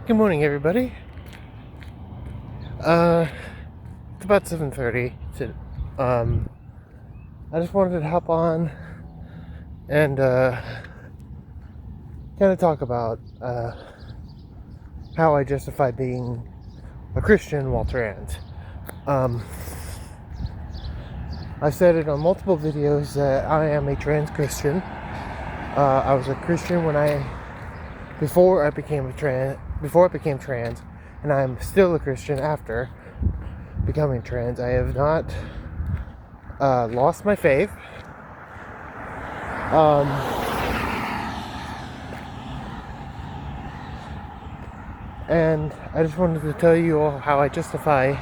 Good morning, everybody. It's about 7:30. I just wanted to hop on and kind of talk about how I justify being a Christian while trans. I've said it on multiple videos that I am a trans Christian. I was a Christian before I became trans, and I'm still a Christian after becoming trans. I have not lost my faith. And I just wanted to tell you all how I justify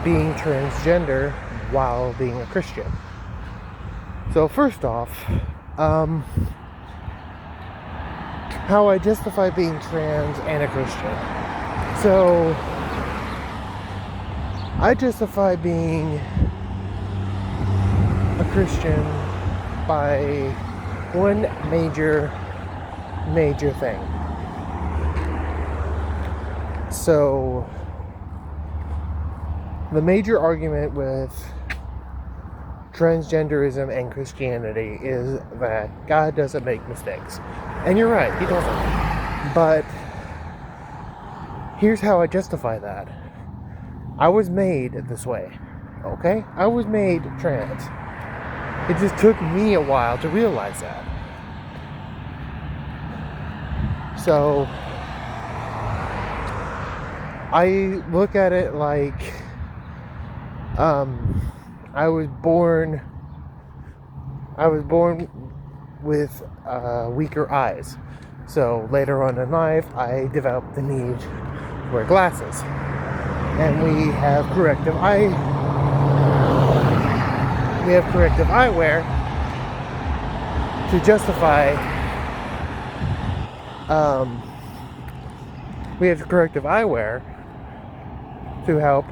being transgender while being a Christian. So first off, how I justify being trans and a Christian. So I justify being a Christian by one major thing. So the major argument with transgenderism and Christianity is that God doesn't make mistakes. And you're right, He doesn't. But here's how I justify that. I was made this way, okay? I was made trans. It just took me a while to realize that. So I look at it like I was born with weaker eyes. So later on in life, I developed the need to wear glasses. And we have corrective eyewear to justify we have corrective eyewear to help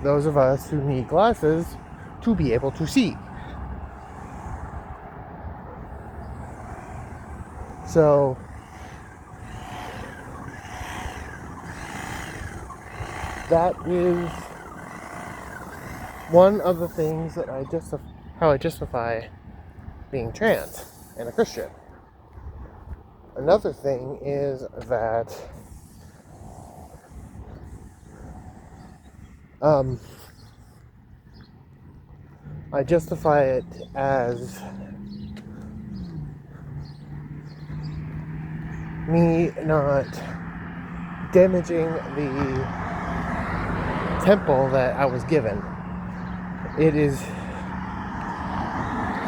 those of us who need glasses to be able to see. So that is one of the things that how I justify being trans and a Christian. Another thing is that I justify it as me not damaging the temple that I was given. It is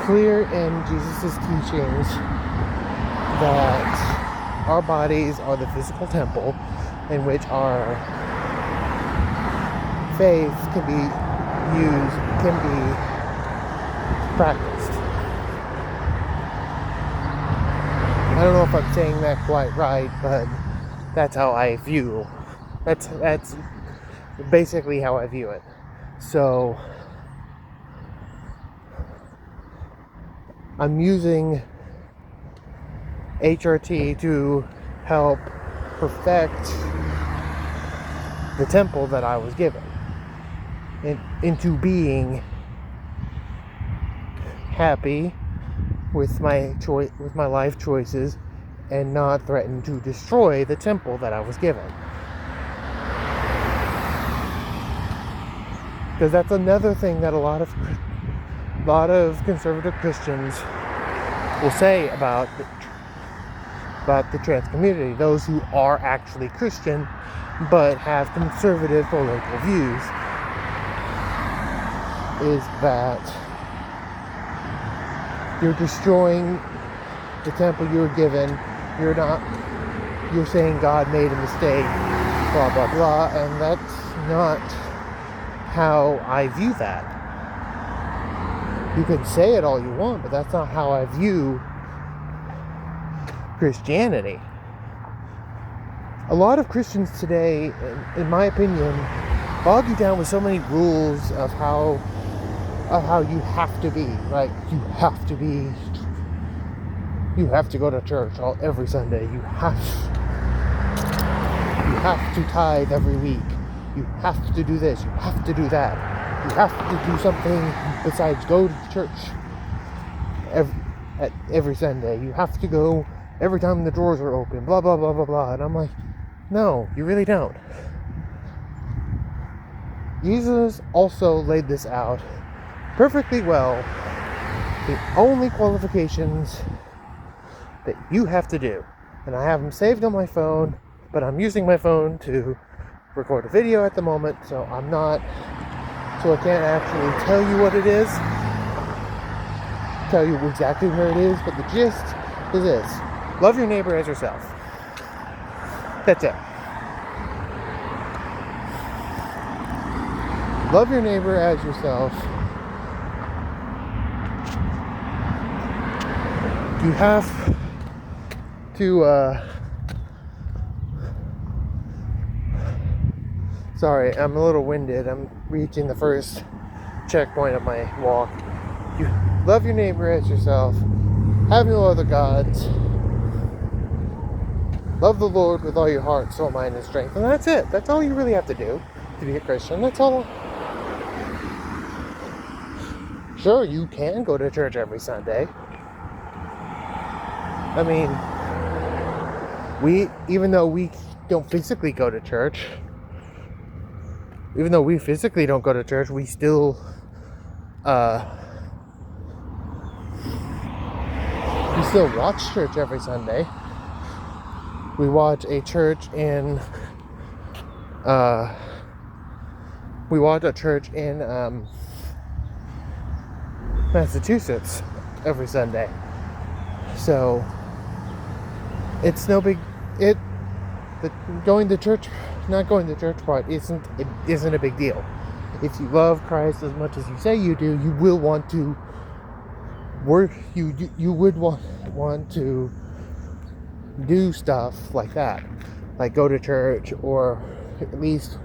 clear in Jesus' teachings that our bodies are the physical temple in which our faith can be practiced. I don't know if I'm saying that quite right, but that's how I view. That's basically how I view it. So I'm using HRT to help perfect the temple that I was given into being happy with my life choices and not threaten to destroy the temple that I was given. Because that's another thing that a lot of conservative Christians will say about the trans community. Those who are actually Christian but have conservative political views is that you're destroying the temple you were given. You're saying God made a mistake, blah blah blah, and that's not how I view that. You can say it all you want, but that's not how I view Christianity. A lot of Christians today, in my opinion, bog you down with so many rules of how you have to be. Like, you have to go to church every Sunday. You have have to tithe every week. You have to do this. You have to do that. You have to do something besides go to church every Sunday. You have to go every time the doors are open. Blah, blah, blah, blah, blah. And I'm like, no, you really don't. Jesus also laid this out perfectly well. The only qualifications that you have to do. And I have them saved on my phone, but I'm using my phone to record a video at the moment, so I can't actually tell you what it is, tell you exactly where it is, but the gist is this: love your neighbor as yourself. That's it. Love your neighbor as yourself. You have to, sorry, I'm a little winded. I'm reaching the first checkpoint of my walk. You love your neighbor as yourself. Have no other gods. Love the Lord with all your heart, soul, mind, and strength. And that's it. That's all you really have to do to be a Christian. That's all. Sure, you can go to church every Sunday. I mean, even though we don't physically go to church, we still, watch church every Sunday. We watch a church in, Massachusetts every Sunday. So it's no big. The going to church, not going to church part isn't a big deal. If you love Christ as much as you say you do, you will want to work. You would want to do stuff like that, like go to church, or at least,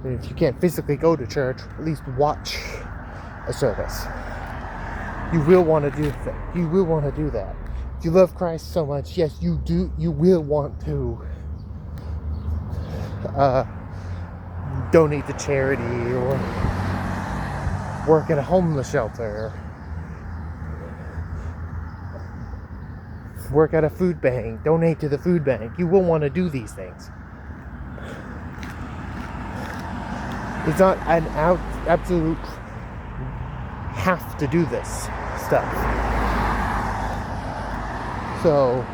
if you can't physically go to church, at least watch a service. You will want to do that. You will want to do that. If you love Christ so much, yes, you do. You will want to donate to charity, or work in a homeless shelter, work at a food bank, donate to the food bank. You will want to do these things. It's not an absolute have to do this stuff. So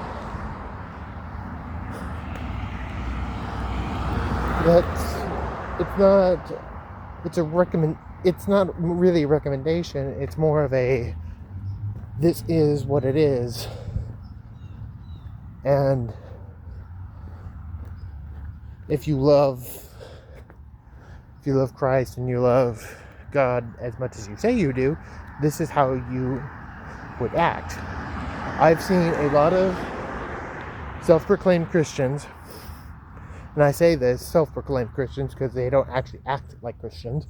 it's not really a recommendation. It's more of a, this is what it is. And if you love Christ and you love God as much as you say you do, this is how you would act. I've seen a lot of self-proclaimed Christians, and I say this, self-proclaimed Christians, because they don't actually act like Christians,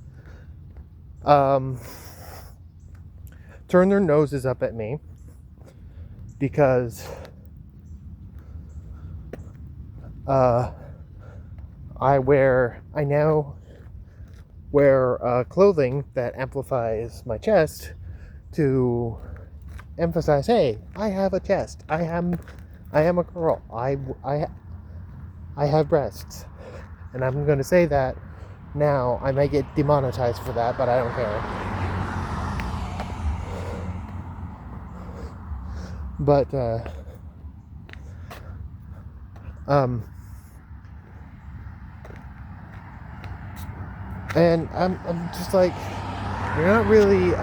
turn their noses up at me because I now wear clothing that amplifies my chest to emphasize, hey, I have a chest. I am a girl. I have breasts. And I'm going to say that now. I might get demonetized for that, but I don't care. But and I'm just like, you're not really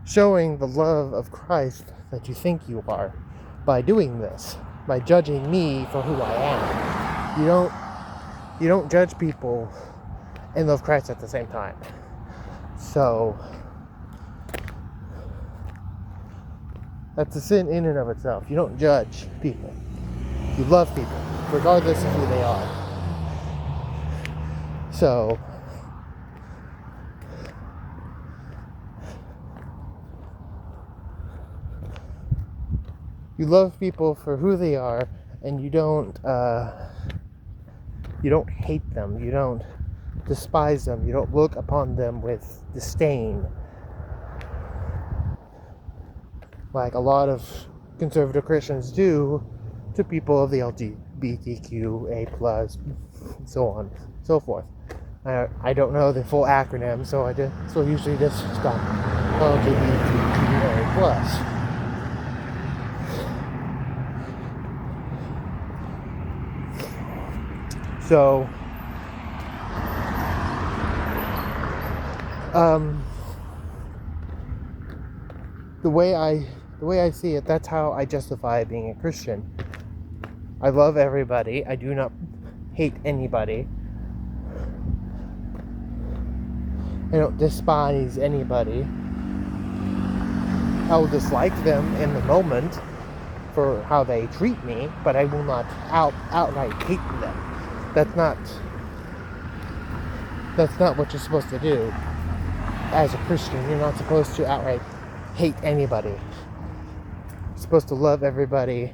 showing the love of Christ that you think you are by doing this, by judging me for who I am. You don't judge people and love Christ at the same time. So that's a sin in and of itself. You don't judge people. You love people, regardless of who they are. So you love people for who they are, and you don't hate them, you don't despise them, you don't look upon them with disdain, like a lot of conservative Christians do to people of the LGBTQA+, so on, so forth. I don't know the full acronym, so usually just stop LGBTQA+. So, the way I see it, that's how I justify being a Christian. I love everybody. I do not hate anybody. I don't despise anybody. I will dislike them in the moment for how they treat me, but I will not outright hate them. That's not what you're supposed to do as a Christian. You're not supposed to outright hate anybody. You're supposed to love everybody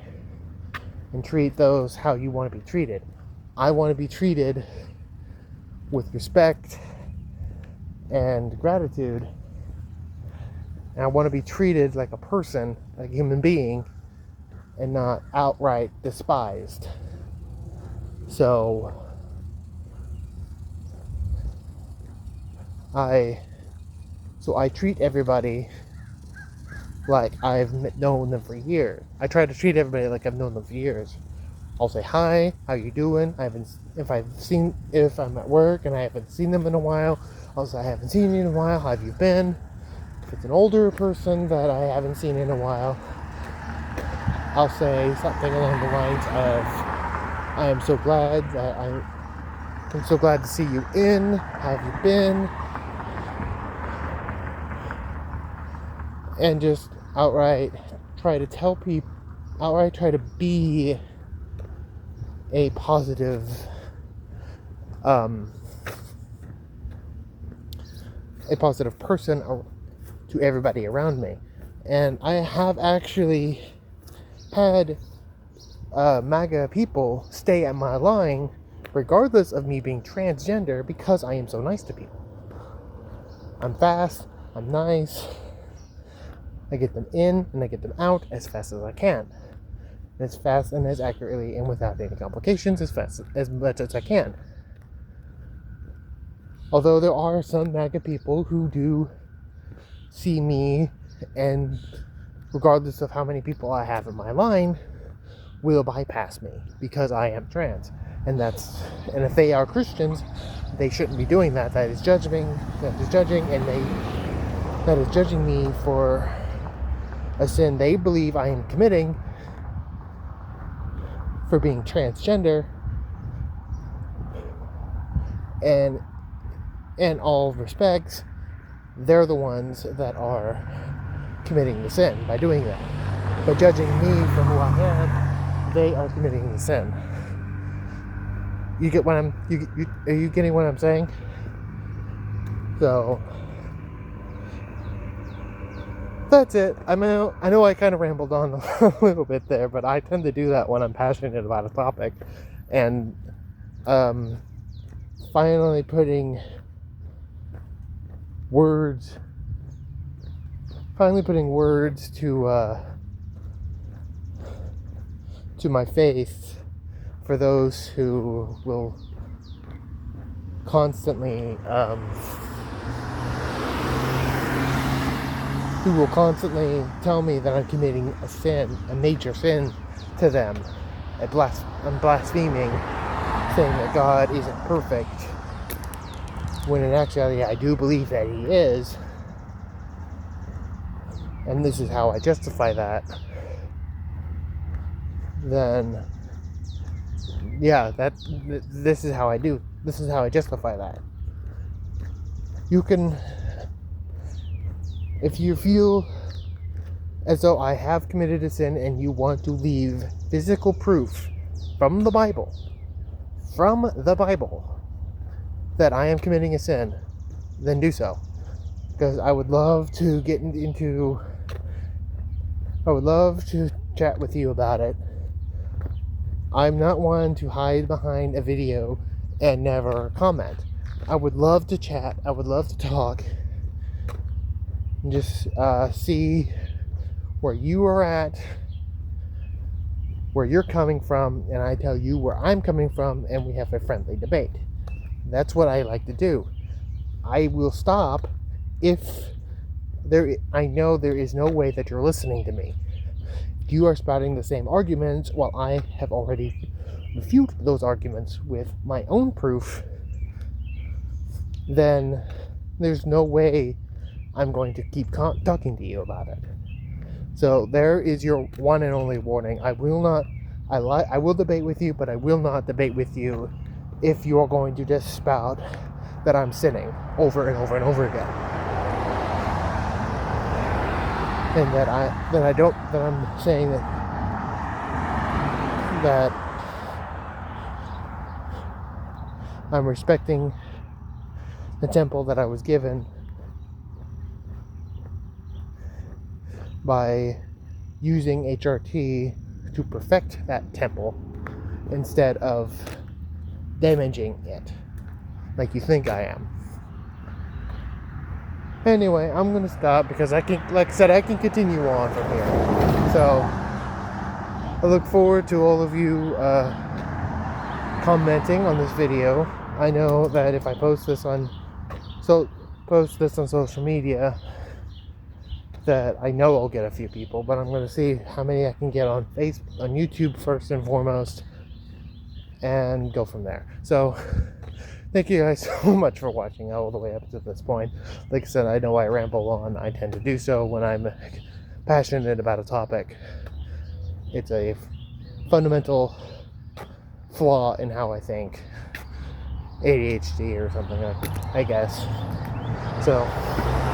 and treat those how you want to be treated. I want to be treated with respect and gratitude, and I want to be treated like a person, like a human being, and not outright despised. So I treat everybody like I've known them for years. I try to treat everybody like I've known them for years. I'll say hi, how you doing? If I'm at work and I haven't seen them in a while, I'll say I haven't seen you in a while. How have you been? If it's an older person that I haven't seen in a while, I'll say something along the lines of, I'm so glad to see you in. How have you been? And just outright try to be a positive person to everybody around me. And I have actually had MAGA people stay at my line regardless of me being transgender, because I am so nice to people. I'm fast, I'm nice, I get them in and I get them out as fast as I can. As fast and as accurately and without any complications, as much as I can. Although there are some MAGA people who do see me, and regardless of how many people I have in my line, will bypass me because I am trans. And if they are Christians, they shouldn't be doing that. That is judging me for a sin they believe I am committing for being transgender, and in all respects, they're the ones that are committing the sin by doing that. By judging me for who I am, they are committing the sin. Are you getting what I'm saying? So that's it. I know I kind of rambled on a little bit there, but I tend to do that when I'm passionate about a topic. And finally putting words to my faith for those who will constantly tell me that I'm committing a sin, a major sin to them. I'm blaspheming, saying that God isn't perfect, when in actuality I do believe that He is. And this is how I justify that. Then, yeah, this is how I justify that. You can, if you feel as though I have committed a sin and you want to leave physical proof from the Bible, that I am committing a sin, then do so. Because I would love to chat with you about it. I'm not one to hide behind a video and never comment. I would love to chat. I would love to talk. And just see where you are at, where you're coming from, and I tell you where I'm coming from, and we have a friendly debate. That's what I like to do. I will stop if I know there is no way that you're listening to me. If you are spouting the same arguments while I have already refuted those arguments with my own proof, then there's no way I'm going to keep talking to you about it. So there is your one and only warning. I will debate with you, but I will not debate with you if you're going to just spout that I'm sinning over and over and over again. And that I'm saying that I'm respecting the temple that I was given by using HRT to perfect that temple instead of damaging it like you think I am. Anyway, I'm gonna stop because I can continue on from here. So I look forward to all of you commenting on this video. I know that if I post this on social media, that I know I'll get a few people, but I'm going to see how many I can get on YouTube first and foremost, and go from there. So thank you guys so much for watching all the way up to this point. Like I said, I know I ramble on. I tend to do so when I'm passionate about a topic. It's a fundamental flaw in how I think. ADHD or something, I guess. So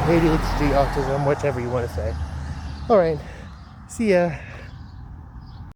ADHD, autism, whichever you want to say. Alright, see ya.